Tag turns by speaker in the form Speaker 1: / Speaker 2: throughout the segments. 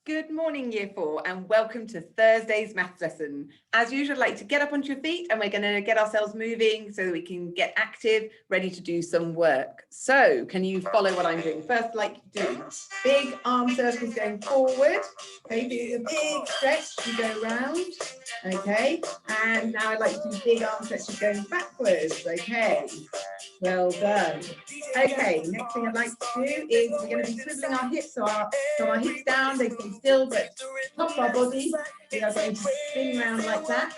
Speaker 1: Good morning, Year 4, and welcome to Thursday's maths lesson. As usual, I'd like to get up onto your feet and we're going to get ourselves moving so that we can get active, ready to do some work. So, can you follow what I'm doing? First, I'd like to do big arm circles going forward. Okay, do a big stretch, you go round. Okay, and now I'd like to do big arm stretches going backwards. Okay, well done. Okay, next thing I'd like to do is we're going to be swiveling our hips, so our hips down, they stay still, but top of our body, we are going to spin round like that.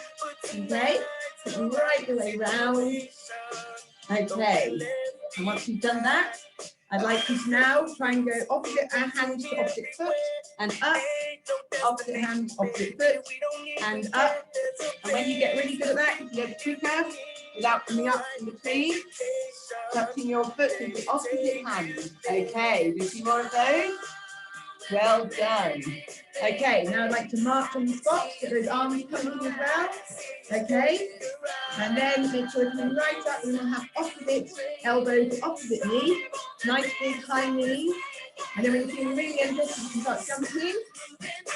Speaker 1: Okay, spin right the way round. Okay, and once you've done that, I'd like you to now try and go opposite hand to opposite foot and up, opposite hand, opposite foot and up. And when you get really good at that, you can go quicker without coming up in between. Touching your foot with the opposite hand. Okay, do a few more of those. Well done. Okay, now I'd like to march on the spot, get those arms pointing as well. Okay, and then make sure you're coming right up, and we'll have opposite elbow to opposite knee. Nice big high knee. And then when you're feeling really ambitious, you can start jumping.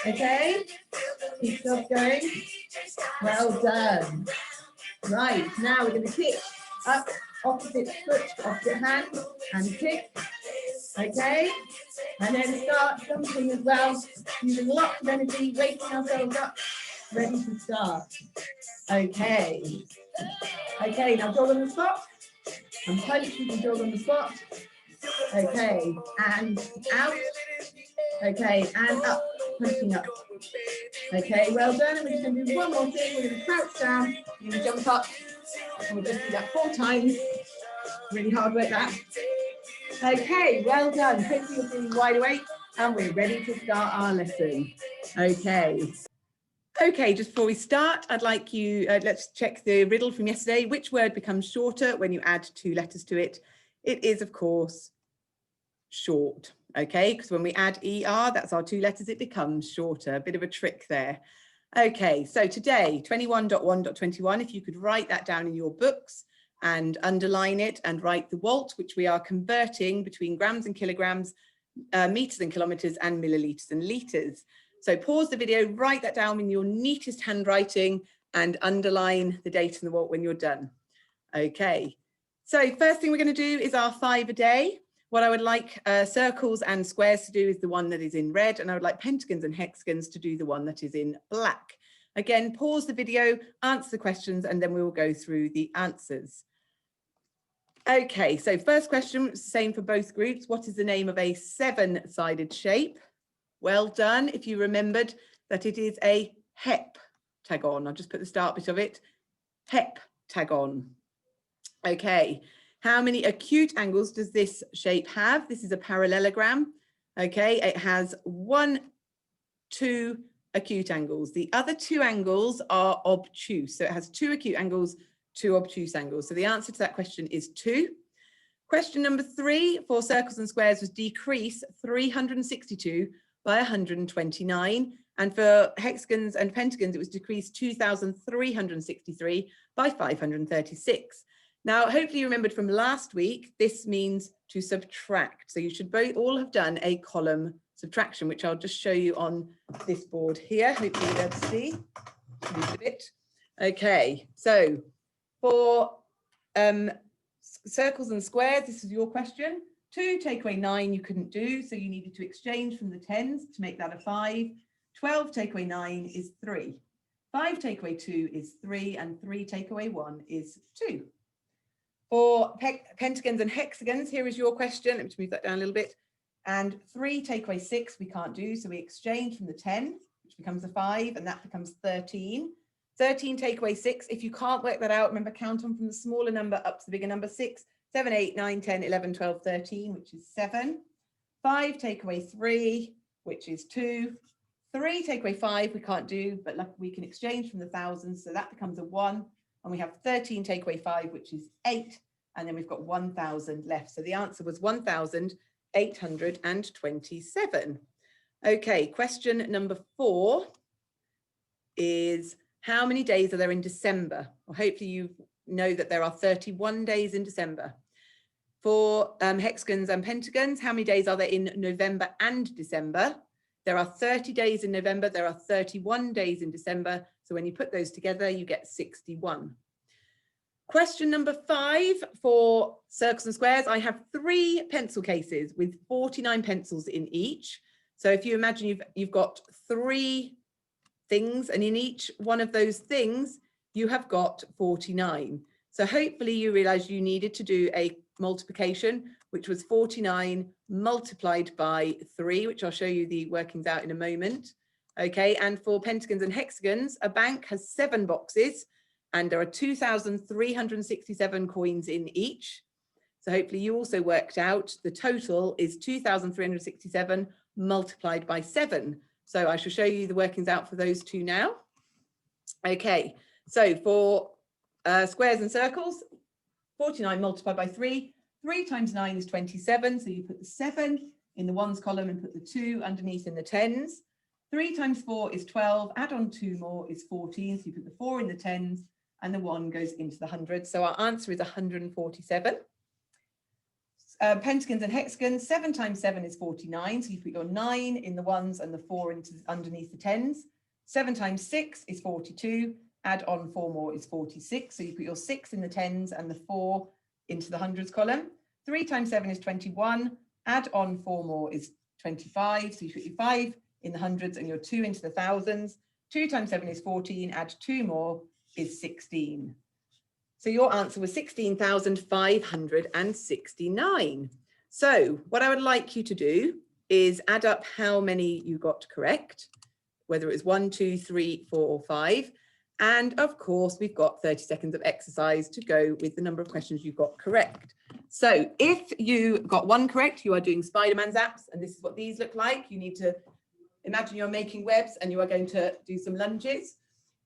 Speaker 1: Okay, keep yourself going. Well done. Right, now we're going to kick up, opposite foot to opposite hand, and kick. Okay, and then start jumping as well, using lots of energy, waking ourselves up, ready to start. Okay, okay, now jog on the spot, and punch, you can jog on the spot. Okay, and out. Okay, and up, punching up. Okay, well done. And we're just going to do one more thing. We're going to crouch down, you're going to jump up, and we'll just do that 4 times. Really hard work that. Okay, well done. Hopefully you're feeling wide awake, and we're ready to start our lesson. Okay. Okay, just before we start, I'd like you, let's check the riddle from yesterday. Which word becomes shorter when you add 2 letters to it? It is, of course, short. Okay, because when we add ER, that's our 2 letters, it becomes shorter. A bit of a trick there. Okay, so today, 21.1.21, if you could write that down in your books and underline it and write the WALT, which we are converting between grams and kilograms, meters and kilometers, and milliliters and liters. So pause the video, write that down in your neatest handwriting and underline the date and the WALT when you're done. Okay, so first thing we're going to do is our 5 a day. What I would like circles and squares to do is the one that is in red, and I would like pentagons and hexagons to do the one that is in black. Again, pause the video, answer the questions, and then we will go through the answers. Okay, so first question, same for both groups. What is the name of a 7-sided shape? Well done. If you remembered that it is a heptagon. I'll just put the start bit of it. Heptagon. Okay. How many acute angles does this shape have? This is a parallelogram. Okay, it has 1, 2 acute angles. The other 2 angles are obtuse. So it has 2 acute angles, 2 obtuse angles. So the answer to that question is 2. Question number 3 for circles and squares was decrease 362 by 129. And for hexagons and pentagons, it was decrease 2,363 by 536. Now, hopefully you remembered from last week, this means to subtract. So you should all have done a column subtraction, which I'll just show you on this board here. Hopefully you'll be able to see a bit. Okay, so for circles and squares, this is your question. 2 take away 9 you couldn't do, so you needed to exchange from the 10s to make that a 5. 12 take away 9 is 3. 5 take away 2 is 3, and 3 take away 1 is 2. For pentagons and hexagons, here is your question. Let me just move that down a little bit. And 3 take away 6 we can't do, so we exchange from the 10, which becomes a 5, and that becomes 13. 13 take away 6. If you can't work that out, remember, count on from the smaller number up to the bigger number. 6, 7, 8, 9, 10, 11, 12, 13, which is 7. 5 take away 3, which is 2. 3 take away 5 we can't do, but we can exchange from the thousands, so that becomes a 1. And we have 13 take away 5, which is 8. And then we've got 1,000 left. So the answer was 1,827. Okay, question number 4 is how many days are there in December? Well, hopefully you know that there are 31 days in December. For hexagons and pentagons, how many days are there in November and December? There are 30 days in November. There are 31 days in December. So when you put those together, you get 61. Question number 5 for circles and squares. I have 3 pencil cases with 49 pencils in each. So if you imagine you've got 3 things, and in each one of those things, you have got 49. So hopefully you realize you needed to do a multiplication, which was 49 multiplied by 3, which I'll show you the workings out in a moment. Okay, and for pentagons and hexagons, a bank has 7 boxes and there are 2,367 coins in each. So hopefully you also worked out the total is 2,367 multiplied by 7. So I shall show you the workings out for those 2 now. Okay, so for squares and circles, 49 multiplied by 3. 3 times 9 is 27. So you put the 7 in the ones column and put the 2 underneath in the tens. 3 times 4 is 12. Add on 2 more is 14. So you put the 4 in the tens and the 1 goes into the hundreds. So our answer is 147. Pentagons and hexagons, 7 times 7 is 49. So you put your 9 in the ones and the 4 into underneath the tens. 7 times 6 is 42. Add on 4 more is 46. So you put your 6 in the tens and the 4 into the hundreds column. 3 times 7 is 21. Add on 4 more is 25. So you put your 5 in the hundreds and your 2 into the thousands. 2 times 7 is 14. Add 2 more is 16. So your answer was 16,569. So what I would like you to do is add up how many you got correct, whether it was 1, 2, 3, 4, or 5. And of course, we've got 30 seconds of exercise to go with the number of questions you got correct. So if you got 1 correct, you are doing Spider-Man zaps, and this is what these look like. You need to imagine you're making webs and you are going to do some lunges.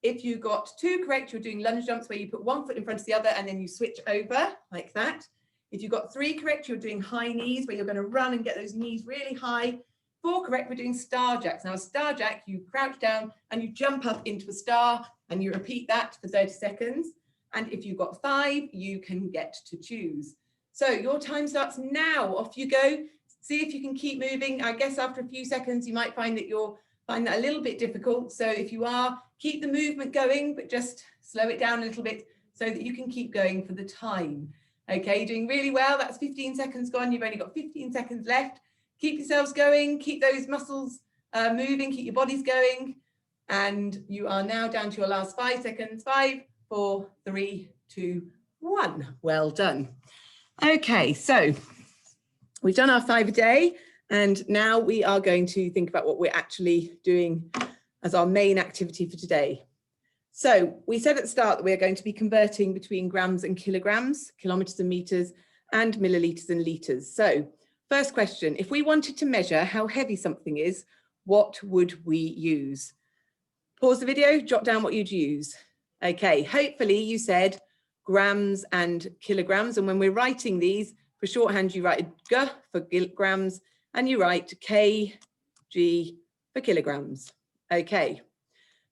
Speaker 1: If you got 2 correct, you're doing lunge jumps where you put 1 foot in front of the other and then you switch over like that. If you got 3 correct, you're doing high knees where you're going to run and get those knees really high. 4 correct, we're doing star jacks. Now a star jack, you crouch down and you jump up into a star and you repeat that for 30 seconds. And if you got 5, you can get to choose. So your time starts now. Off you go. See if you can keep moving. I guess after a few seconds, you might find that you'll find that a little bit difficult. So if you are, keep the movement going, but just slow it down a little bit so that you can keep going for the time. Okay, you're doing really well. That's 15 seconds gone. You've only got 15 seconds left. Keep yourselves going. Keep those muscles moving. Keep your bodies going. And you are now down to your last 5 seconds. 5, 4, 3, 2, 1. Well done. Okay, so we've done our 5 a day. And now we are going to think about what we're actually doing as our main activity for today. So we said at the start that we're going to be converting between grams and kilograms, kilometers and meters, and milliliters and liters. So first question, if we wanted to measure how heavy something is, what would we use? Pause the video, jot down what you'd use. Okay, hopefully you said grams and kilograms. And when we're writing these, for shorthand, you write a G for grams, and you write kg for kilograms. Okay,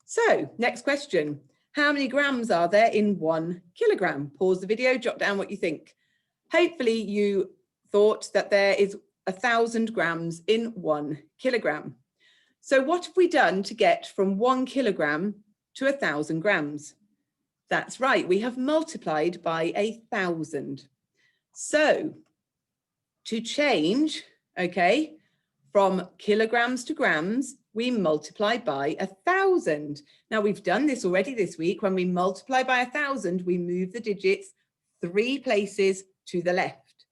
Speaker 1: so next question. How many grams are there in 1 kilogram? Pause the video, jot down what you think. Hopefully you thought that there is 1,000 grams in 1 kilogram. So what have we done to get from 1 kilogram to 1,000 grams? That's right, we have multiplied by 1,000. So to change, okay, from kilograms to grams, we multiply by 1,000. Now we've done this already this week. When we multiply by 1,000, we move the digits 3 places to the left.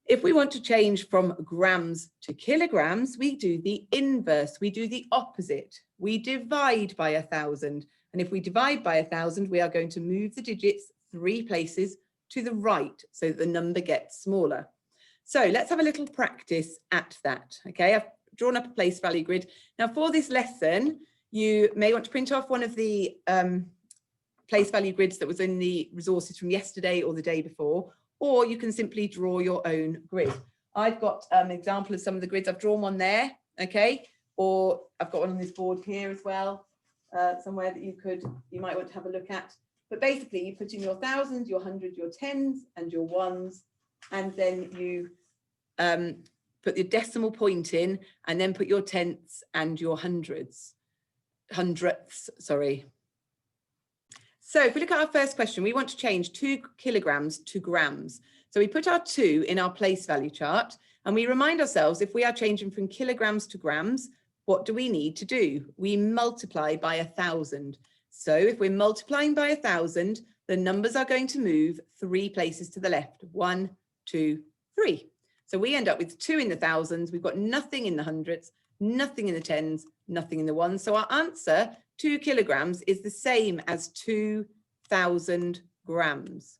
Speaker 1: If we want to change from grams to kilograms, we do the inverse, we do the opposite. We divide by 1,000. And if we divide by 1,000, we are going to move the digits 3 places to the right so that the number gets smaller. So let's have a little practice at that. Okay, I've drawn up a place value grid. Now for this lesson, you may want to print off one of the place value grids that was in the resources from yesterday or the day before, or you can simply draw your own grid. I've got an example of some of the grids. I've drawn one there, okay, or I've got one on this board here as well, somewhere that you might want to have a look at. But basically you put in your thousands, your hundreds, your tens and your ones, and then you put your decimal point in, and then put your tenths and your hundredths, sorry. So if we look at our first question, we want to change 2 kilograms to grams. So we put our 2 in our place value chart, and we remind ourselves, if we are changing from kilograms to grams, what do we need to do? We multiply by 1,000. So if we're multiplying by 1,000, the numbers are going to move 3 places to the left. 1, 2, 3. So we end up with 2 in the thousands. We've got nothing in the hundreds, nothing in the tens, nothing in the ones. So our answer, 2 kilograms, is the same as 2,000 grams.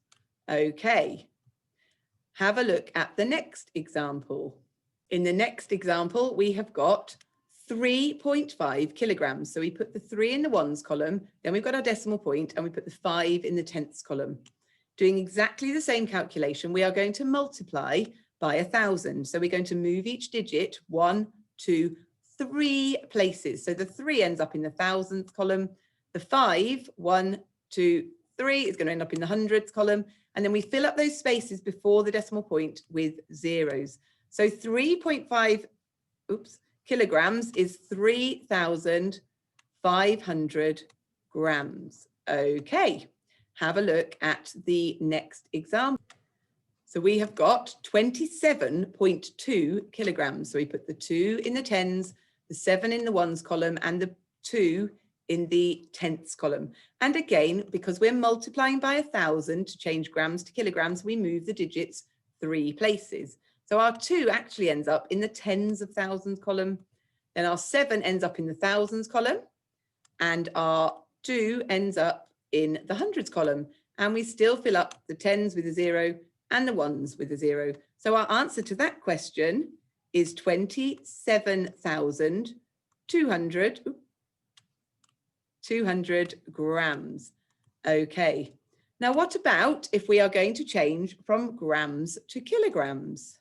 Speaker 1: Okay. Have a look at the next example. In the next example, we have got 3.5 kilograms. So we put the 3 in the ones column, then we've got our decimal point, and we put the 5 in the tenths column. Doing exactly the same calculation, we are going to multiply by 1,000. So we're going to move each digit 1, 2, 3 places. So the 3 ends up in the thousandth column. The 5, 1, 2, 3 is going to end up in the hundredths column. And then we fill up those spaces before the decimal point with zeros. So 3.5 kilograms is 3,500 grams. Okay, have a look at the next example. So we have got 27.2 kilograms. So we put the 2 in the tens, the 7 in the ones column, and the 2 in the tenths column. And again, because we're multiplying by 1,000 to change grams to kilograms, we move the digits 3 places. So our 2 actually ends up in the tens of thousands column. Then our 7 ends up in the thousands column. And our 2 ends up in the hundreds column. And we still fill up the tens with a 0 and the ones with a 0. So our answer to that question is 200 grams. Okay. Now, what about if we are going to change from grams to kilograms?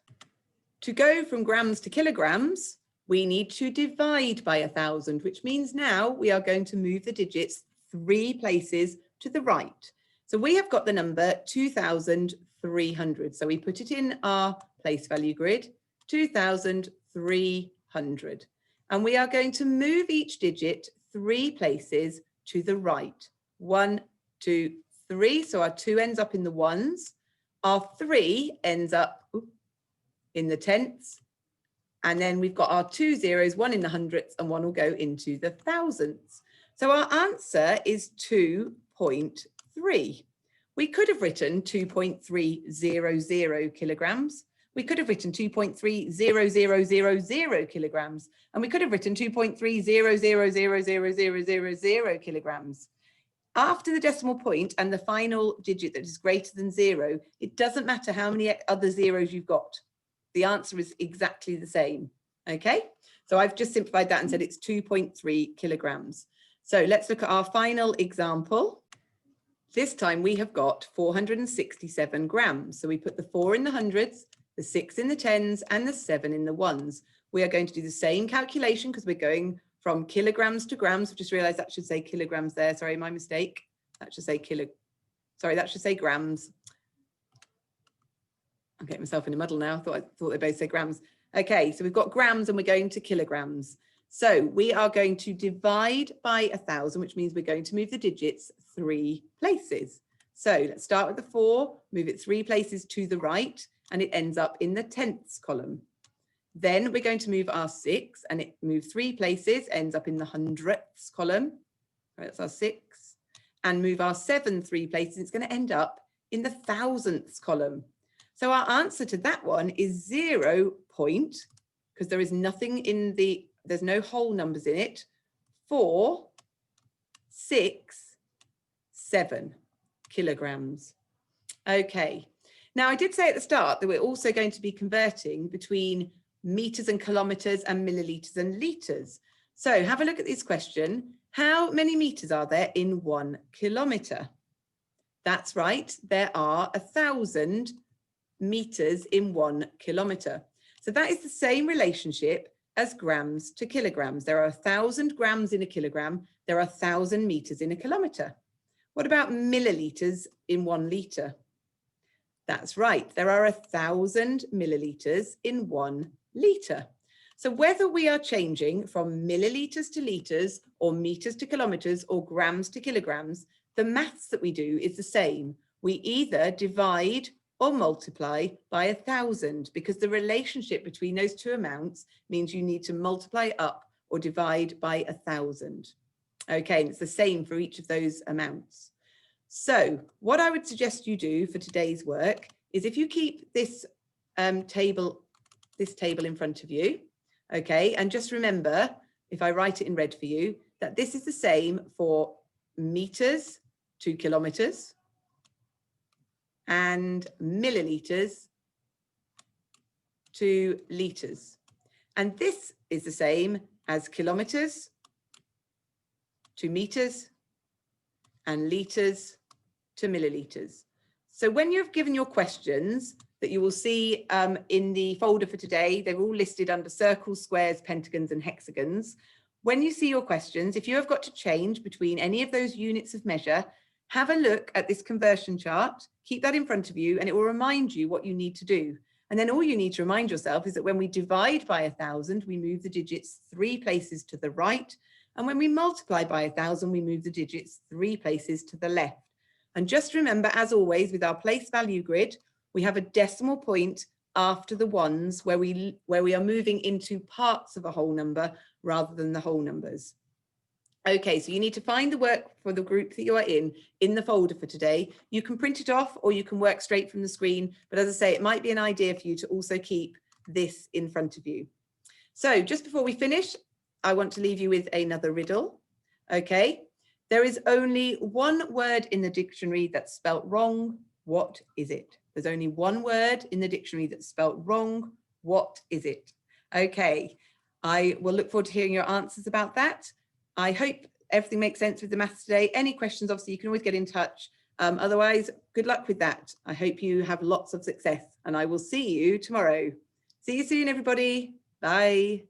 Speaker 1: To go from grams to kilograms, we need to divide by 1,000, which means now we are going to move the digits 3 places to the right. So we have got the number 2,300. So we put it in our place value grid, 2,300. And we are going to move each digit 3 places to the right. 1, 2, 3. So our 2 ends up in the ones. Our 3 ends up in the tenths. And then we've got our 2 zeros, 1 in the hundredths, and 1 will go into the thousandths. So our answer is 2.3. We could have written 2.300 kilograms. We could have written 2.30000 kilograms. And we could have written 2.3000000 kilograms. After the decimal point and the final digit that is greater than 0, it doesn't matter how many other zeros you've got. The answer is exactly the same. Okay, so I've just simplified that and said it's 2.3 kilograms. So let's look at our final example. This time we have got 467 grams. So we put the 4 in the hundreds, the 6 in the tens, and the 7 in the ones. We are going to do the same calculation because we're going from kilograms to grams. I've just realized that should say kilograms there. Sorry, my mistake. That should say that should say grams. I'm getting myself in a muddle now. I thought they both say grams. Okay, so we've got grams and we're going to kilograms. So we are going to divide by 1,000, which means we're going to move the digits 3 places. So let's start with the 4, move it 3 places to the right, and it ends up in the tenths column. Then we're going to move our 6, and it moves 3 places, ends up in the hundredths column. Right, that's our 6. And move our 7 3 places, it's going to end up in the thousandths column. So our answer to that one is 0 point, because there is nothing in the, there's no whole numbers in it, 4, 6, 7 kilograms. Okay. Now I did say at the start that we're also going to be converting between meters and kilometers and milliliters and liters. So have a look at this question. How many meters are there in 1 kilometer? That's right. There are 1,000 meters in 1 kilometer. So that is the same relationship as grams to kilograms. There are 1,000 grams in a kilogram. There are 1,000 meters in a kilometer. What about milliliters in 1 liter? That's right. There are 1,000 milliliters in 1 litre. So whether we are changing from milliliters to litres or meters to kilometres or grams to kilograms, the maths that we do is the same. We either divide or multiply by 1,000 because the relationship between those two amounts means you need to multiply up or divide by 1,000. Okay, and it's the same for each of those amounts. So what I would suggest you do for today's work is if you keep this table in front of you, okay, and just remember, if I write it in red for you, that this is the same for meters to kilometers and milliliters to liters. And this is the same as kilometers to meters and liters to milliliters. So when you've given your questions that you will see in the folder for today, they're all listed under circles, squares, pentagons and hexagons. When you see your questions, if you have got to change between any of those units of measure, have a look at this conversion chart, keep that in front of you, and it will remind you what you need to do. And then all you need to remind yourself is that when we divide by 1,000, we move the digits 3 places to the right. And when we multiply by 1,000, we move the digits 3 places to the left. And just remember, as always, with our place value grid, we have a decimal point after the ones where we are moving into parts of a whole number rather than the whole numbers. Okay, so you need to find the work for the group that you are in the folder for today. You can print it off or you can work straight from the screen. But as I say, it might be an idea for you to also keep this in front of you. So just before we finish, I want to leave you with another riddle. Okay, there is only one word in the dictionary that's spelt wrong. What is it? There's only one word in the dictionary that's spelt wrong. What is it? Okay, I will look forward to hearing your answers about that. I hope everything makes sense with the maths today. Any questions, obviously, you can always get in touch. Otherwise, good luck with that. I hope you have lots of success and I will see you tomorrow. See you soon, everybody. Bye.